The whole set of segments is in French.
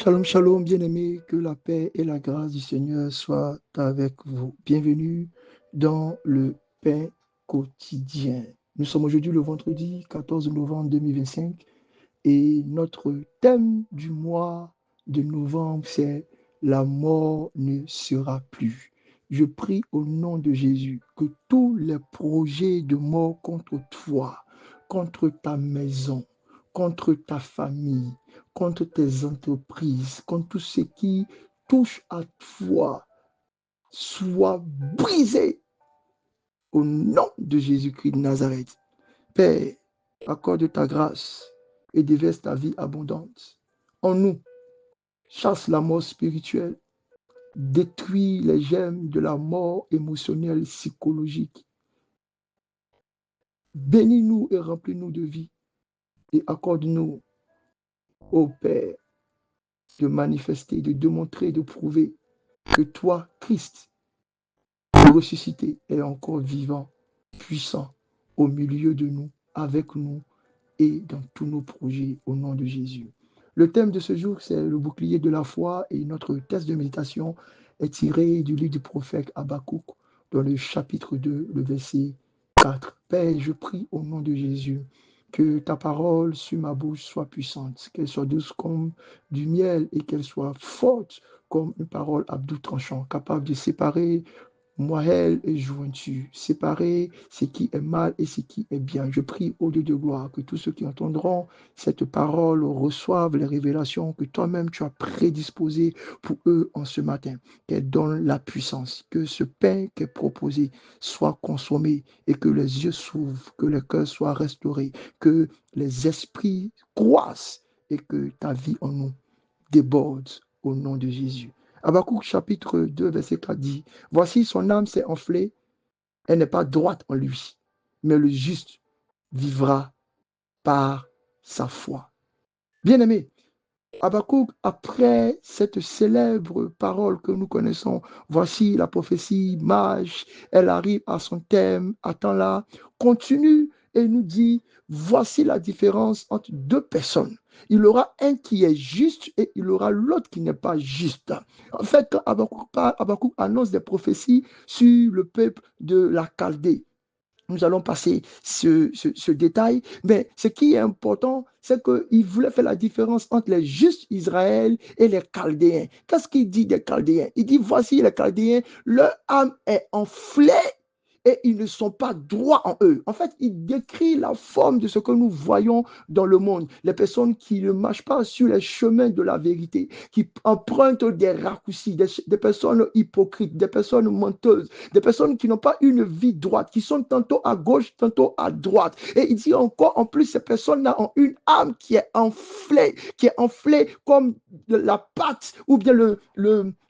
Shalom, shalom, bien-aimés, que la paix et la grâce du Seigneur soient avec vous. Bienvenue dans le pain quotidien. Nous sommes aujourd'hui le vendredi 14 novembre 2025 et notre thème du mois de novembre, c'est la mort ne sera plus. Je prie au nom de Jésus que tous les projets de mort contre toi, contre ta maison, contre ta famille, contre tes entreprises, contre tout ce qui touche à toi, soient brisés au nom de Jésus-Christ de Nazareth. Père, accorde ta grâce et déverse ta vie abondante en nous. Chasse la mort spirituelle, détruis les gemmes de la mort émotionnelle, psychologique. Bénis-nous et remplis-nous de vie et accorde-nous, ô Père, de manifester, de démontrer, de prouver que toi, Christ, ressuscité, est encore vivant, puissant au milieu de nous, avec nous et dans tous nos projets au nom de Jésus. Le thème de ce jour, c'est le bouclier de la foi et notre texte de méditation est tiré du livre du prophète Habakkuk dans le chapitre 2, le verset 4. Père, je prie au nom de Jésus que ta parole sur ma bouche soit puissante, qu'elle soit douce comme du miel et qu'elle soit forte comme une parole à bout tranchant, capable de séparer moelle et jointure, séparer ce qui est mal et ce qui est bien. Je prie au Dieu de gloire que tous ceux qui entendront cette parole reçoivent les révélations que toi-même tu as prédisposées pour eux en ce matin. Qu'elle donne la puissance, que ce pain qui est proposé soit consommé et que les yeux s'ouvrent, que le cœur soit restauré, que les esprits croissent et que ta vie en nous déborde au nom de Jésus. Habakkuk chapitre 2, verset 4 dit, voici son âme s'est enflée, elle n'est pas droite en lui, mais le juste vivra par sa foi. Bien-aimé, Habakkuk, après cette célèbre parole que nous connaissons, voici la prophétie mage, elle arrive à son thème, attends-la, continue et nous dit, voici la différence entre deux personnes. Il y aura un qui est juste et il y aura l'autre qui n'est pas juste. En fait, quand Habakkuk annonce des prophéties sur le peuple de la Chaldée, nous allons passer ce détail, mais ce qui est important, c'est qu'il voulait faire la différence entre les justes Israël et les Chaldéens. Qu'est-ce qu'il dit des Chaldéens? Il dit, voici les Chaldéens, leur âme est enflée et ils ne sont pas droits en eux. En fait, il décrit la forme de ce que nous voyons dans le monde. Les personnes qui ne marchent pas sur les chemins de la vérité, qui empruntent des raccourcis, des personnes hypocrites, des personnes menteuses, des personnes qui n'ont pas une vie droite, qui sont tantôt à gauche, tantôt à droite. Et il dit encore, en plus, ces personnes-là ont une âme qui est enflée comme la pâte ou bien le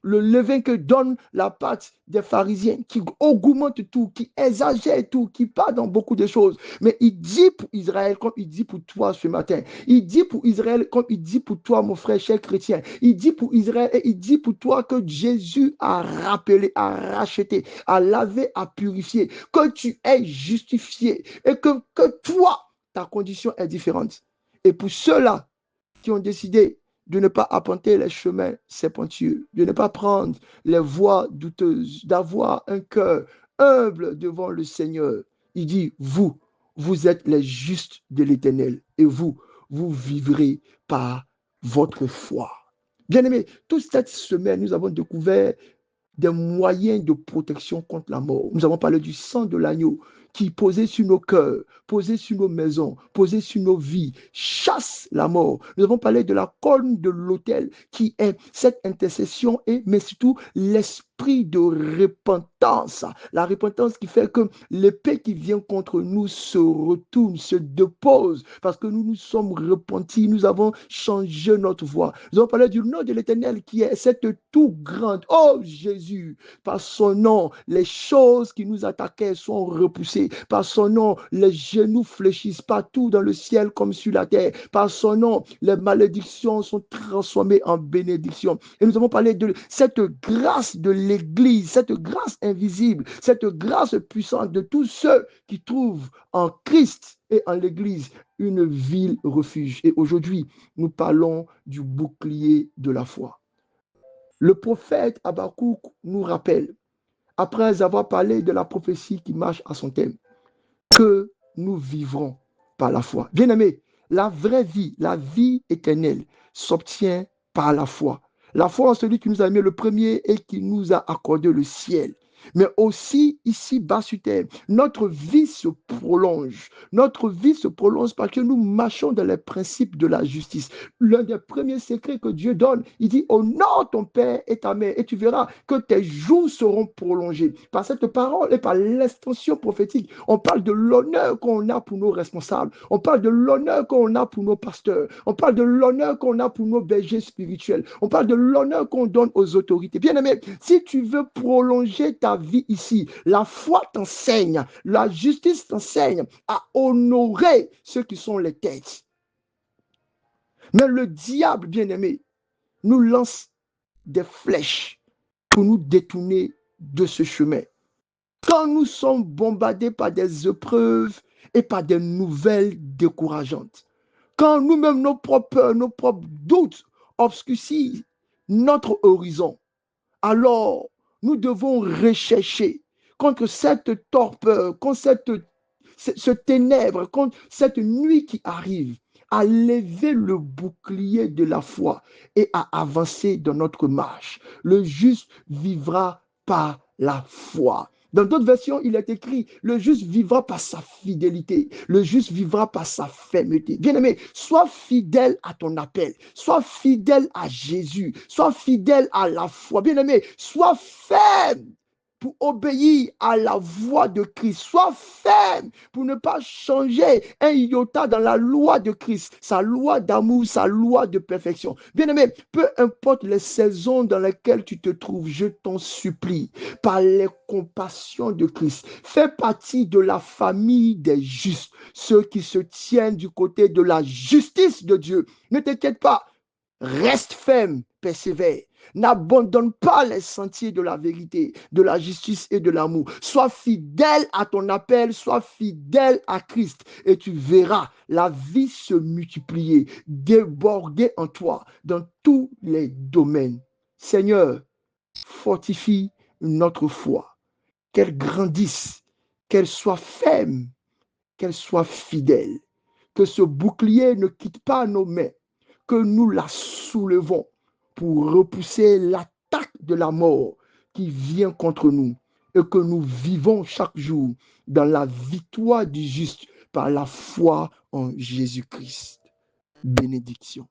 levain que donne la pâte des pharisiens, qui augmente tout, qui exagère tout, qui part dans beaucoup de choses. Mais il dit pour Israël, comme il dit pour toi ce matin, il dit pour Israël, comme il dit pour toi, mon frère, cher chrétien, il dit pour Israël et il dit pour toi que Jésus a rappelé, a racheté, a lavé, a purifié, que tu es justifié et que toi, ta condition est différente. Et pour ceux-là qui ont décidé de ne pas apporter les chemins serpentueux, de ne pas prendre les voies douteuses, d'avoir un cœur humble devant le Seigneur. Il dit, vous êtes les justes de l'Éternel et vous vivrez par votre foi. Bien-aimés, toute cette semaine, nous avons découvert des moyens de protection contre la mort. Nous avons parlé du sang de l'agneau qui, posé sur nos cœurs, posé sur nos maisons, posé sur nos vies, chasse la mort. Nous avons parlé de la colonne de l'autel qui est cette intercession, mais surtout l'esprit de repentance. La repentance qui fait que l'épée qui vient contre nous se retourne, se dépose, parce que nous nous sommes repentis, nous avons changé notre voie. Nous avons parlé du nom de l'Éternel qui est cette tout grande. Oh Jésus, par son nom, les choses qui nous attaquaient sont repoussées. Par son nom, les genoux fléchissent partout dans le ciel comme sur la terre. Par son nom, les malédictions sont transformées en bénédictions. Et nous avons parlé de cette grâce de l'Église, cette grâce invisible, cette grâce puissante de tous ceux qui trouvent en Christ et en l'Église une ville refuge. Et aujourd'hui, nous parlons du bouclier de la foi. Le prophète Habakkuk nous rappelle, après avoir parlé de la prophétie qui marche à son thème, que nous vivrons par la foi. Bien-aimés, la vraie vie, la vie éternelle s'obtient par la foi. La foi en celui qui nous a mis le premier et qui nous a accordé le ciel. Mais aussi ici bas sur terre, notre vie se prolonge. Notre vie se prolonge parce que nous marchons dans les principes de la justice. L'un des premiers secrets que Dieu donne, il dit honore ton père et ta mère et tu verras que tes jours seront prolongés. Par cette parole et par l'extension prophétique, on parle de l'honneur qu'on a pour nos responsables. On parle de l'honneur qu'on a pour nos pasteurs. On parle de l'honneur qu'on a pour nos bergers spirituels. On parle de l'honneur qu'on donne aux autorités. Bien aimé, si tu veux prolonger ta vie ici, la foi t'enseigne, la justice t'enseigne à honorer ceux qui sont les têtes. Mais le diable, bien aimé, nous lance des flèches pour nous détourner de ce chemin. Quand nous sommes bombardés par des épreuves et par des nouvelles décourageantes, quand nous-mêmes, nos propres peurs, nos propres doutes obscurcissent notre horizon, alors nous devons rechercher contre cette torpeur, contre ce ténèbre, contre cette nuit qui arrive, à lever le bouclier de la foi et à avancer dans notre marche. Le juste vivra par la foi. Dans d'autres versions, il est écrit, le juste vivra par sa fidélité, le juste vivra par sa fermeté. Bien-aimé, sois fidèle à ton appel, sois fidèle à Jésus, sois fidèle à la foi. Bien-aimé, sois ferme pour obéir à la voix de Christ. Sois ferme pour ne pas changer un iota dans la loi de Christ, sa loi d'amour, sa loi de perfection. Bien-aimé, peu importe les saisons dans lesquelles tu te trouves, je t'en supplie, par les compassions de Christ, fais partie de la famille des justes, ceux qui se tiennent du côté de la justice de Dieu. Ne t'inquiète pas, reste ferme, persévère. N'abandonne pas les sentiers de la vérité, de la justice et de l'amour. Sois fidèle à ton appel, sois fidèle à Christ et tu verras la vie se multiplier, déborder en toi dans tous les domaines. Seigneur, fortifie notre foi, qu'elle grandisse, qu'elle soit ferme, qu'elle soit fidèle, que ce bouclier ne quitte pas nos mains, que nous la soulevons pour repousser l'attaque de la mort qui vient contre nous et que nous vivons chaque jour dans la victoire du juste par la foi en Jésus-Christ. Bénédiction.